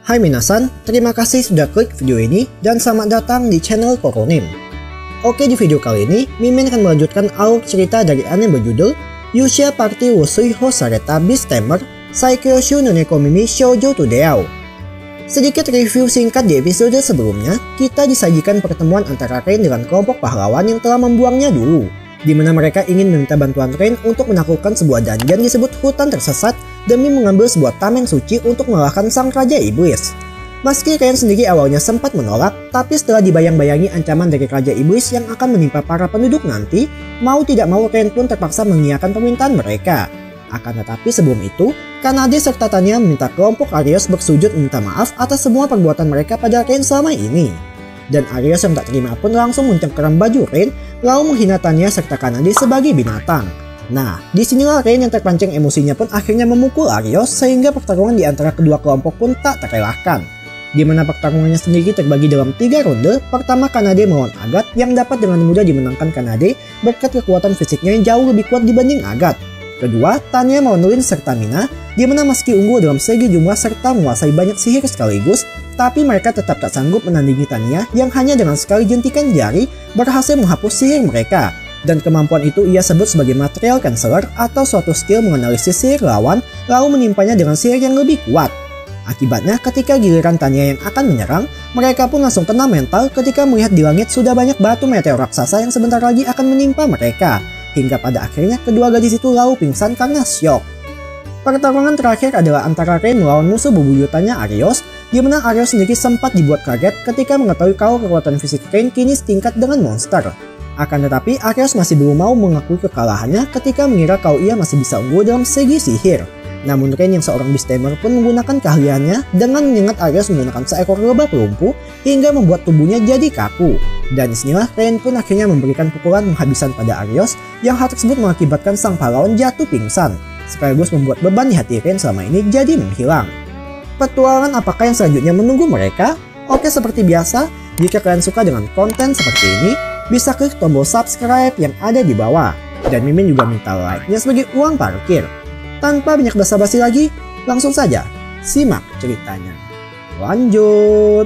Hai minasan, terima kasih sudah klik video ini dan selamat datang di channel Koronim. Oke, di video kali ini, Mimin akan melanjutkan alur cerita dari anime berjudul Yusha Party wo Suihou Sareta Beast Tamer Saikyoshu no Neko Mimi Shoujo Tudeao. Sedikit review singkat di episode sebelumnya, kita disajikan pertemuan antara Rain dengan kelompok pahlawan yang telah membuangnya dulu, di mana mereka ingin meminta bantuan Rain untuk menaklukkan sebuah dungeon disebut hutan tersesat demi mengambil sebuah tamen suci untuk mengalahkan sang Raja Iblis. Meski Rain sendiri awalnya sempat menolak, tapi setelah dibayang-bayangi ancaman dari Raja Iblis yang akan menimpa para penduduk nanti, mau tidak mau Rain pun terpaksa mengiyakan permintaan mereka. Akan tetapi sebelum itu, Kanade serta Tanya meminta kelompok Arios bersujud meminta maaf atas semua perbuatan mereka pada Rain selama ini. Dan Arios yang tak terima pun langsung mencengkeram baju Rain, lalu menghina Tanya serta Kanade sebagai binatang. Nah, disinilah Rain yang terpancing emosinya pun akhirnya memukul Arios sehingga pertarungan di antara kedua kelompok pun tak terelakkan. Di mana pertarungannya sendiri terbagi dalam 3 ronde. Pertama, Kanade melawan Agat yang dapat dengan mudah dimenangkan Kanade berkat kekuatan fisiknya yang jauh lebih kuat dibanding Agat. Kedua, Tanya melawan Lin serta Mina, di mana meski unggul dalam segi jumlah serta menguasai banyak sihir sekaligus, tapi mereka tetap tak sanggup menandingi Tanya yang hanya dengan sekali jentikan jari berhasil menghapus sihir mereka. Dan kemampuan itu ia sebut sebagai material canceller atau suatu skill menganalisis sihir lawan lalu menimpanya dengan sihir yang lebih kuat. Akibatnya ketika giliran Tanya yang akan menyerang, mereka pun langsung kena mental ketika melihat di langit sudah banyak batu meteor raksasa yang sebentar lagi akan menimpa mereka. Hingga pada akhirnya kedua gadis itu lalu pingsan karena syok. Pertarungan terakhir adalah antara Rain melawan musuh bebuyutannya Arios, di mana Arios sendiri sempat dibuat kaget ketika mengetahui kalau kekuatan fisik Rain kini setingkat dengan monster. Akan tetapi Arios masih belum mau mengakui kekalahannya ketika mengira kalau ia masih bisa unggul dalam segi sihir. Namun Rain yang seorang Beast Tamer pun menggunakan keahliannya dengan menyengat Arios menggunakan seekor lebah pelumpuh hingga membuat tubuhnya jadi kaku. Dan disinilah Rain pun akhirnya memberikan pukulan penghabisan pada Arios yang hal tersebut mengakibatkan sang pahlawan jatuh pingsan, sekaligus membuat beban di hati Rain selama ini jadi menghilang. Petualangan apakah yang selanjutnya menunggu mereka? Oke, seperti biasa, jika kalian suka dengan konten seperti ini, bisa klik tombol subscribe yang ada di bawah. Dan Mimin juga minta like-nya sebagai uang parkir. Tanpa banyak basa-basi lagi, langsung saja simak ceritanya. Lanjut.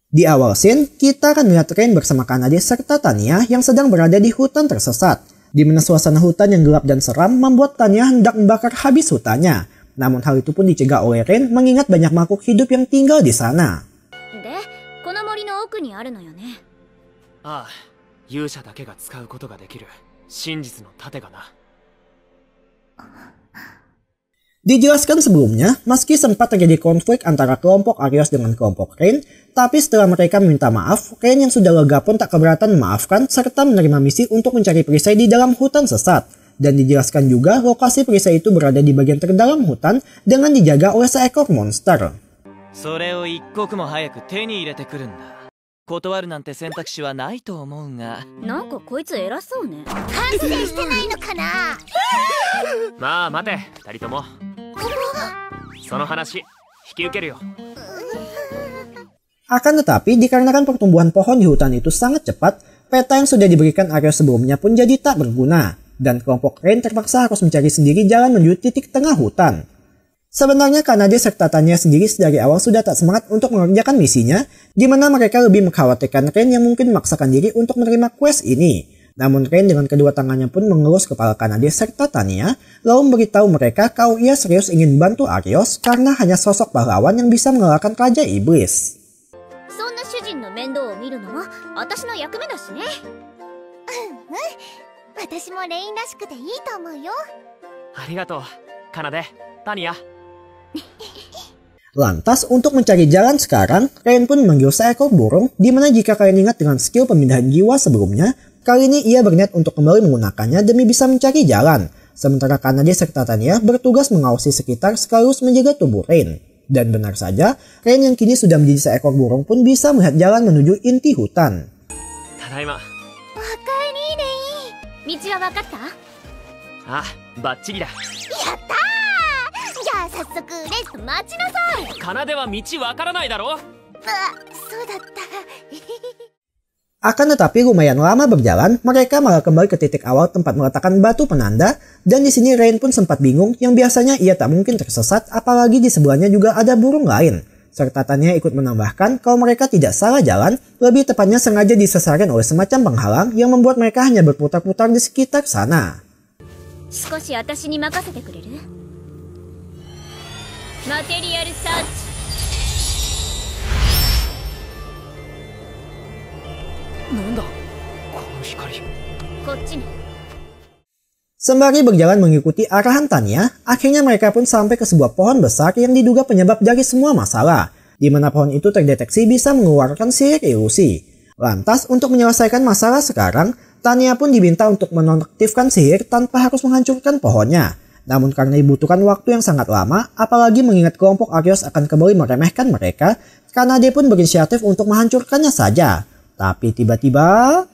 Di awal scene, kita akan melihat Rain bersama Kanade serta Tanya yang sedang berada di hutan tersesat. Di mana suasana hutan yang gelap dan seram membuat Tanya hendak membakar habis hutannya. Namun hal itu pun dicegah oleh Rain mengingat banyak makhluk hidup yang tinggal di sana. Dijelaskan sebelumnya, meski sempat terjadi konflik antara kelompok Arios dengan kelompok Rain, tapi setelah mereka meminta maaf, Rain yang sudah lega pun tak keberatan memaafkan serta menerima misi untuk mencari perisai di dalam hutan sesat. Dan dijelaskan juga lokasi perisai itu berada di bagian terdalam hutan dengan dijaga oleh seekor monster. Akan tetapi, dikarenakan pertumbuhan pohon di hutan itu sangat cepat, peta yang sudah diberikan Arios sebelumnya pun jadi tak berguna, dan kelompok Rain terpaksa harus mencari sendiri jalan menuju titik tengah hutan. Sebenarnya Kanade serta Tanya sendiri dari awal sudah tak semangat untuk mengerjakan misinya, di mana mereka lebih mengkhawatirkan Rain yang mungkin memaksakan diri untuk menerima quest ini. Namun Rain dengan kedua tangannya pun mengelus kepala Kanade serta Tanya, lalu memberitahu mereka kalau ia serius ingin bantu Arios karena hanya sosok pahlawan yang bisa mengalahkan Raja Iblis. Lantas untuk mencari jalan sekarang, Rain pun memanggil seekor burung, di mana jika kalian ingat dengan skill pemindahan jiwa sebelumnya, kali ini ia berniat untuk kembali menggunakannya demi bisa mencari jalan. Sementara Kanade serta Tanya bertugas mengawasi sekitar sekaligus menjaga tubuh Rain. Dan benar saja, Rain yang kini sudah menjadi seekor burung pun bisa melihat jalan menuju inti hutan. バッチリだ。やったー。じゃあ早速レース待ちなさい。奏は道わからないだろ。そうだった。Akan tetapi lumayan lama berjalan, mereka malah kembali ke titik awal tempat meletakkan batu penanda, dan di sini Rain pun sempat bingung yang biasanya ia tak mungkin tersesat, apalagi di sebelahnya juga ada burung lain. Serta Tanya ikut menambahkan kalau mereka tidak salah jalan, lebih tepatnya sengaja disesarkan oleh semacam penghalang yang membuat mereka hanya berputar-putar di sekitar sana. 少し私に任せてくれる？マテリアルサーチ。なんだこの光。こっちね。 Sembari berjalan mengikuti arahan Tanya, akhirnya mereka pun sampai ke sebuah pohon besar yang diduga penyebab dari semua masalah, di mana pohon itu terdeteksi bisa mengeluarkan sihir ilusi. Lantas, untuk menyelesaikan masalah sekarang, Tanya pun diminta untuk menonaktifkan sihir tanpa harus menghancurkan pohonnya. Namun karena dibutuhkan waktu yang sangat lama, apalagi mengingat kelompok Arios akan kembali meremehkan mereka, Kanade pun berinisiatif untuk menghancurkannya saja. Tapi tiba-tiba...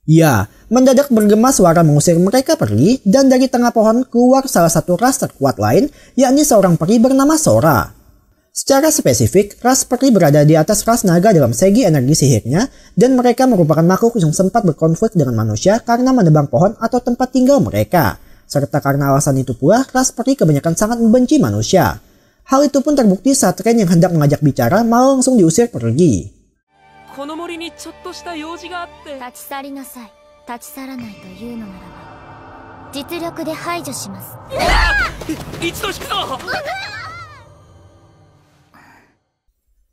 Ya, mendadak bergema suara mengusir mereka pergi, dan dari tengah pohon keluar salah satu ras terkuat lain, yakni seorang peri bernama Sora. Secara spesifik, ras peri berada di atas ras naga dalam segi energi sihirnya, dan mereka merupakan makhluk yang sempat berkonflik dengan manusia karena menebang pohon atau tempat tinggal mereka. Serta karena alasan itu pula, ras peri kebanyakan sangat membenci manusia. Hal itu pun terbukti saat Rain yang hendak mengajak bicara malah langsung diusir pergi. この森にちょっとした用事があって。立ち去りなさい。立ち去らないというのならば実力で排除します。一度引くぞ。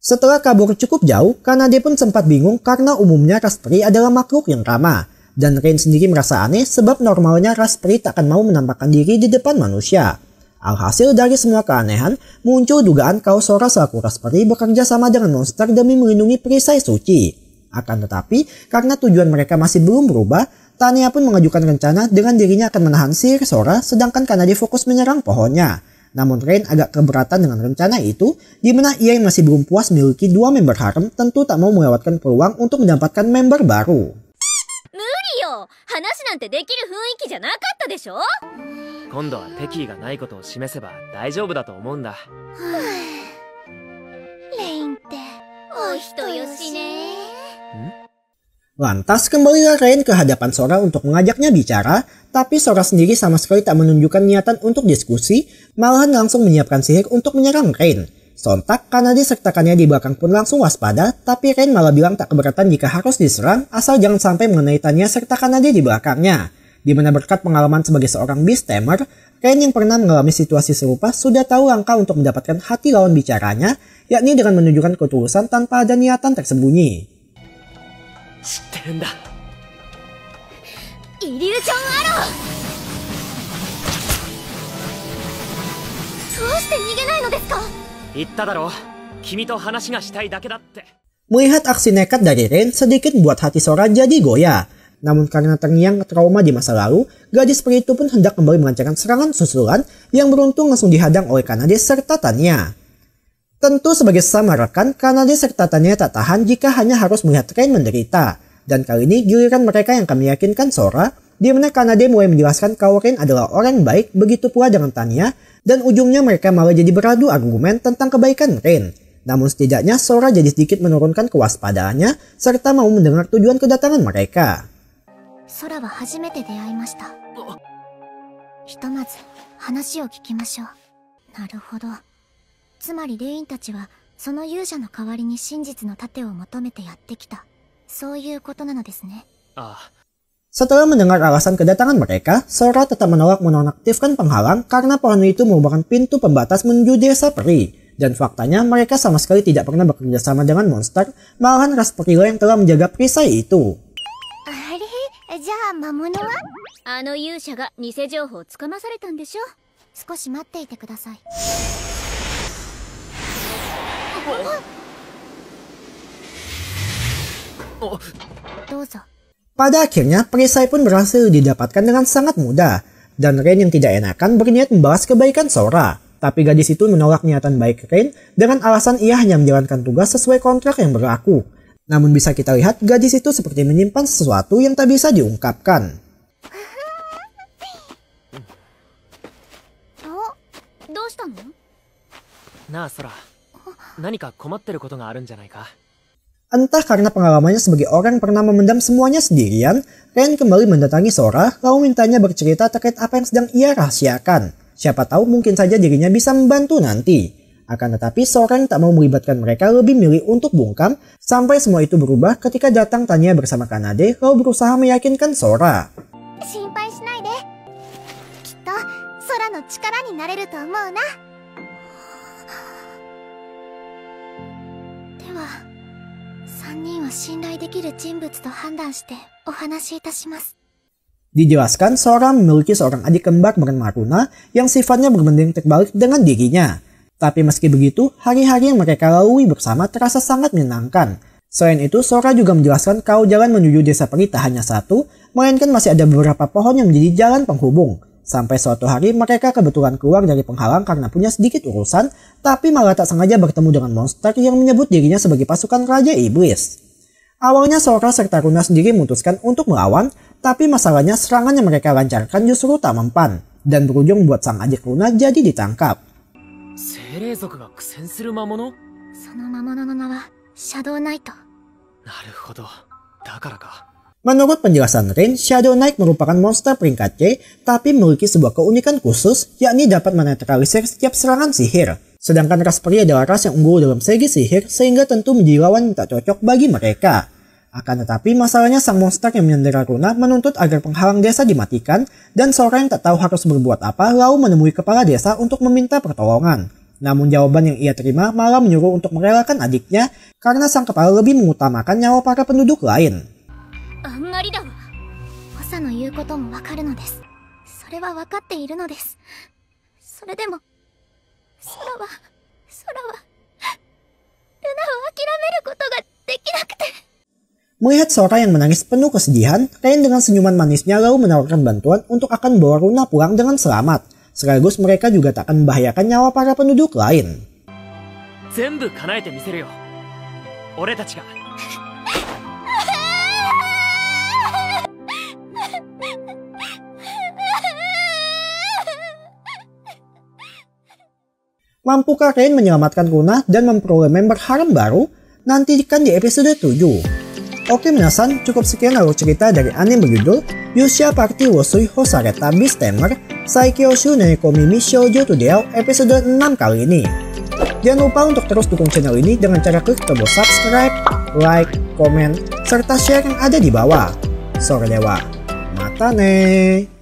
Setelah kabur cukup jauh, Kanade pun sempat bingung karena umumnya ras peri adalah makhluk yang ramah. Dan Rain sendiri merasa aneh sebab normalnya ras peri tak akan mau menampakkan diri di depan manusia. Alhasil dari semua keanehan, muncul dugaan kalau Sora selaku ras peri bekerja sama dengan monster demi melindungi perisai suci. Akan tetapi, karena tujuan mereka masih belum berubah, Tanya pun mengajukan rencana dengan dirinya akan menahan sihir Sora sedangkan Kanade fokus menyerang pohonnya. Namun Rain agak keberatan dengan rencana itu, di mana ia yang masih belum puas memiliki dua member harem tentu tak mau melewatkan peluang untuk mendapatkan member baru. 話なんてできる雰囲気じゃなかったでしょ。今度は敵意がないことを示せば大丈夫だと思うんだ。レインってお人よしね。Lantas kembalilah Rain ke hadapan Sora untuk mengajaknya bicara, tapi Sora sendiri sama sekali tak menunjukkan niatan untuk diskusi, malahan langsung menyiapkan sihir untuk menyerang Rain. Sontak, Kanade sertakannya di belakang pun langsung waspada, tapi Rain malah bilang tak keberatan jika harus diserang, asal jangan sampai mengenai Tanya serta Kanade di belakangnya. Di mana berkat pengalaman sebagai seorang beast tamer, Rain yang pernah mengalami situasi serupa sudah tahu langkah untuk mendapatkan hati lawan bicaranya, yakni dengan menunjukkan ketulusan tanpa ada niatan tersembunyi. 知ってるんだ。イリュージョンアロー。どうして逃げないのですか。 言っただろ。君と話がしたいだけだって。 Melihat aksi nekat dari Rain sedikit membuat hati Sora jadi goyah. Namun karena terngiang trauma di masa lalu, gadis peri itu pun hendak kembali melancarkan serangan susulan yang beruntung langsung dihadang oleh Kanade serta Tanya. Tentu sebagai sesama rekan, Kanade serta Tanya tak tahan jika hanya harus melihat Rain menderita. Dan kali ini giliran mereka yang akan meyakinkan Sora, di mana Kanade mulai menjelaskan kalau Rain adalah orang baik, begitu pula dengan Tanya, dan ujungnya mereka malah jadi beradu argumen tentang kebaikan Rain. Namun setidaknya Sora jadi sedikit menurunkan kewaspadaannya, serta mau mendengar tujuan kedatangan mereka. 空は初めて出会いました。ひとまず話を聞きましょう。なるほど。つまりレインたちはその勇者の代わりに真実の盾を求めてやってきた。そういうことなのですね。ああ。 Setelah mendengar alasan kedatangan mereka, Sora tetap menolak menonaktifkan penghalang karena pohon itu merupakan pintu pembatas menuju desa peri. Dan faktanya mereka sama sekali tidak pernah bekerja sama dengan monster, malahan ras perilah yang telah menjaga perisai itu. じゃあ魔物は？あの勇者が偽情報をつかまされたんでしょ。少し待っていてください。どうぞ。 Pada akhirnya perisai pun berhasil didapatkan dengan sangat mudah, dan Rain yang tidak enakan berniat membalas kebaikan Sora. Tapi gadis itu menolak niatan baik Rain dengan alasan ia hanya menjalankan tugas sesuai kontrak yang berlaku. Namun bisa kita lihat gadis itu seperti menyimpan sesuatu yang tak bisa diungkapkan. Entah karena pengalamannya sebagai orang yang pernah memendam semuanya sendirian, Rain kembali mendatangi Sora lalu mintanya bercerita terkait apa yang sedang ia rahasiakan. Siapa tahu mungkin saja dirinya bisa membantu nanti. Akan tetapi Sora yang tak mau melibatkan mereka lebih milih untuk bungkam sampai semua itu berubah ketika datang Tanya bersama Kanade lalu berusaha meyakinkan Sora. Dijelaskan Sora memiliki seorang adik kembar bernama Runa yang sifatnya berbanding terbalik dengan dirinya. Tapi meski begitu, hari-hari yang mereka lalui bersama terasa sangat menyenangkan. Selain itu, Sora juga menjelaskan kalau jalan menuju desa peri tak hanya satu, melainkan masih ada beberapa pohon yang menjadi jalan penghubung. Sampai suatu hari mereka kebetulan keluar dari penghalang karena punya sedikit urusan, tapi malah tak sengaja bertemu dengan monster yang menyebut dirinya sebagai pasukan Raja Iblis. Awalnya Sora serta Runa sendiri memutuskan untuk melawan, tapi masalahnya serangan yang mereka lancarkan justru tak mempan, dan berujung membuat sang adik Runa jadi ditangkap. Menurut penjelasan Rain, Shadow Knight merupakan monster peringkat C, tapi memiliki sebuah keunikan khusus, yakni dapat menetralisir setiap serangan sihir. Sedangkan ras peri adalah ras yang unggul dalam segi sihir, sehingga tentu menjadi lawan yang tak cocok bagi mereka. Akan tetapi masalahnya sang monster yang menyandera Runa menuntut agar penghalang desa dimatikan, dan Sora yang tak tahu harus berbuat apa lalu menemui kepala desa untuk meminta pertolongan. Namun jawaban yang ia terima malah menyuruh untuk merelakan adiknya karena sang kepala lebih mengutamakan nyawa para penduduk lain. Melihat Sora yang menangis penuh kesedihan, Rain dengan senyuman manisnya lalu menawarkan bantuan untuk akan membawa Runa pulang dengan selamat. Sekaligus mereka juga tak akan membahayakan nyawa para penduduk lain. Mampukah Rain menyelamatkan Runa dan memperoleh member harem baru? Nantikan di episode 7. Oke minasan, cukup sekian alur cerita dari anime berjudul Yusha Party Wosui Hosareta Beast Tamer Saikyoshu Nekomi Shoujo Todeao episode 6 kali ini. Jangan lupa untuk terus dukung channel ini dengan cara klik tombol subscribe, like, komen, serta share yang ada di bawah. Sora Dewa, mata ne.